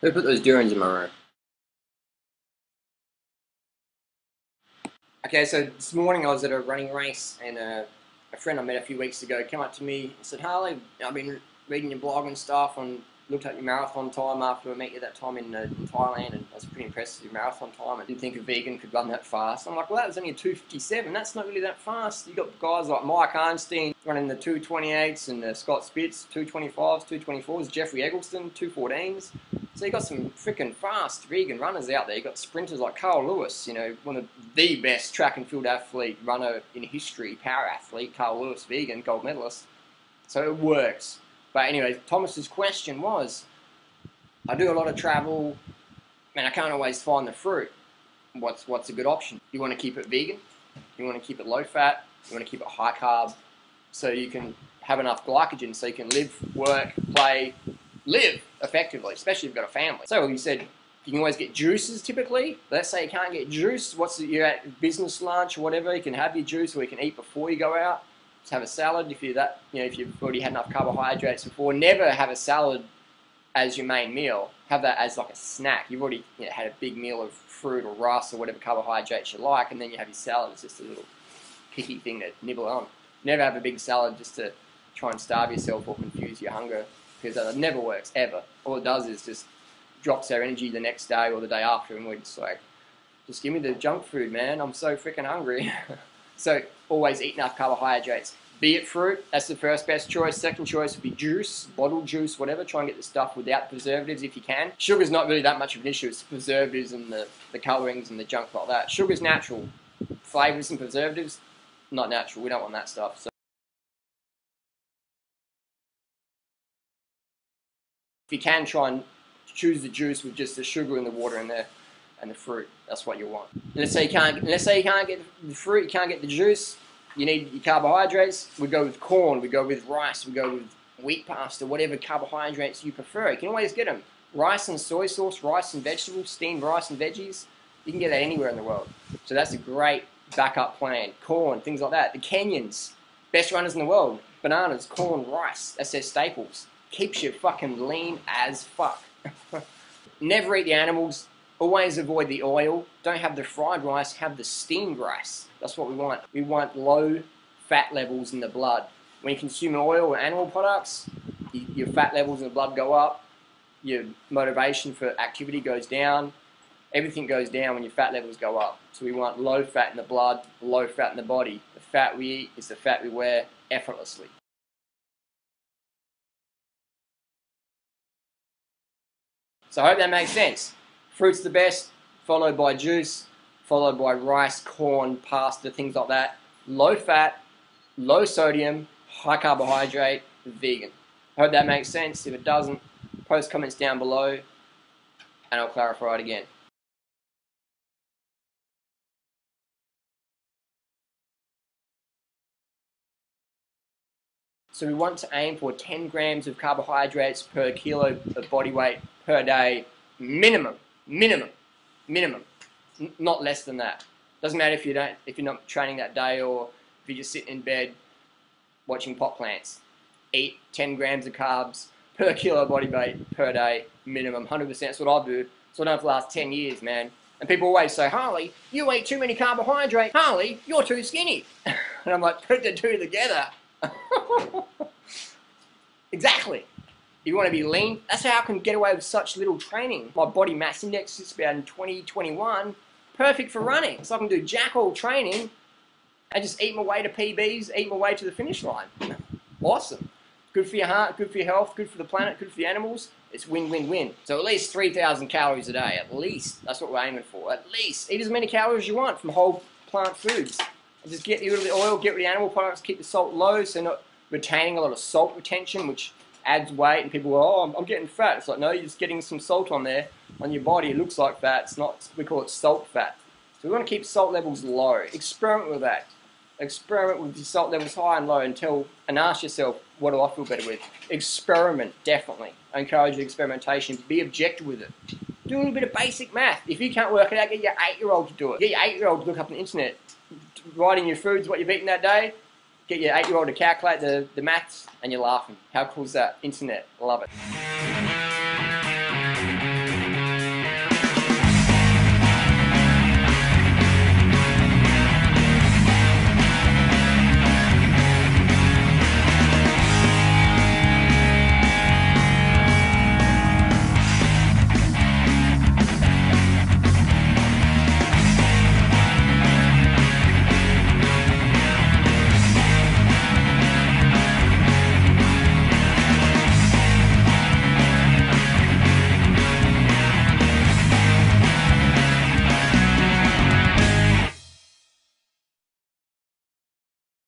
Who put those durians in my room? Okay, so this morning I was at a running race, and a friend I met a few weeks ago came up to me and said, "Harley, I've been reading your blog and stuff, and looked at your marathon time after I met you that time in Thailand, and I was pretty impressed with your marathon time. And didn't think a vegan could run that fast." I'm like, "Well, that was only a 2:57. That's not really that fast. You got guys like Mike Arnstein running the 2:28s, and Scott Spitz 2:25s, 2:24s, Jeffrey Eggleston 2:14s." So you got some freaking fast vegan runners out there. You got sprinters like Carl Lewis, one of the best track and field athlete runner in history, power athlete, Carl Lewis, vegan, gold medalist. So it works. But anyway, Thomas's question was, I do a lot of travel, and I can't always find the fruit. What's a good option? You want to keep it vegan? You want to keep it low fat? You want to keep it high carb? So you can have enough glycogen so you can live, work, play, live effectively, especially if you've got a family. So you said you can always get juices typically. Let's say you can't get juice. You're at business lunch or whatever, you can have your juice, or you can eat before you go out. Just have a salad if if you've already had enough carbohydrates before. Never have a salad as your main meal. Have that as like a snack. You've already had a big meal of fruit or rice or whatever carbohydrates you like, and then you have your salad as just a little picky thing to nibble on. Never have a big salad just to try and starve yourself or confuse your hunger, because that never works, ever. All it does is just drops our energy the next day or the day after, and we're just like, just give me the junk food, man. I'm so freaking hungry. So always eat enough carbohydrates. Be it fruit, that's the first best choice. Second choice would be juice, bottled juice, whatever. Try and get the stuff without preservatives if you can. Sugar's not really that much of an issue. It's the preservatives and the colorings and the junk like that. Sugar's natural. Flavors and preservatives, not natural. We don't want that stuff. So if you can, try and choose the juice with just the sugar and the water in there and the fruit. That's what you want. Let's say you can't get the fruit, you can't get the juice. You need your carbohydrates. We go with corn, we go with rice, we go with wheat pasta, whatever carbohydrates you prefer. You can always get them. Rice and soy sauce, rice and vegetables, steamed rice and veggies. You can get that anywhere in the world. So that's a great backup plan. Corn, things like that. The Kenyans, best runners in the world. Bananas, corn, rice. That's their staples. Keeps you fucking lean as fuck. Never eat the animals. Always avoid the oil. Don't have the fried rice, have the steamed rice. That's what we want. We want low fat levels in the blood. When you consume oil or animal products, your fat levels in the blood go up, your motivation for activity goes down, everything goes down when your fat levels go up. So we want low fat in the blood, low fat in the body. The fat we eat is the fat we wear effortlessly. So I hope that makes sense. Fruit's the best, followed by juice, followed by rice, corn, pasta, things like that. Low fat, low sodium, high carbohydrate, vegan. I hope that makes sense. If it doesn't, post comments down below and I'll clarify it again. So we want to aim for 10 grams of carbohydrates per kilo of body weight per day, minimum, not less than that. Doesn't matter if you're not training that day, or if you're just sitting in bed watching pot plants. Eat 10 grams of carbs per kilo body weight per day, minimum, 100%. That's what I do. So I've done it for the last 10 years, man. And people always say, "Harley, you eat too many carbohydrates. Harley, you're too skinny." And I'm like, put the two together. Exactly. You want to be lean? That's how I can get away with such little training. My body mass index is about in 2021. Perfect for running. So I can do jack all training and just eat my way to PBs, eat my way to the finish line. Awesome. Good for your heart, good for your health, good for the planet, good for the animals. It's win-win-win. So at least 3,000 calories a day. At least. That's what we're aiming for. At least. Eat as many calories as you want from whole plant foods. And just get rid of the oil, get rid of the animal products, keep the salt low so you're not retaining a lot of salt retention, which adds weight, and people go, "Oh, I'm getting fat." It's like, no, you're just getting some salt on there on your body. It looks like fat. It's not. We call it salt fat. So we want to keep salt levels low. Experiment with that. Experiment with your salt levels high and low and ask yourself, what do I feel better with? Experiment, definitely. I encourage you experimentation. Be objective with it. Do a little bit of basic math. If you can't work it out, get your 8-year-old to do it. Get your 8-year-old to look up on the internet, write in your foods what you've eaten that day. Get your 8-year-old to calculate the maths, and you're laughing. How cool is that? Internet. Love it.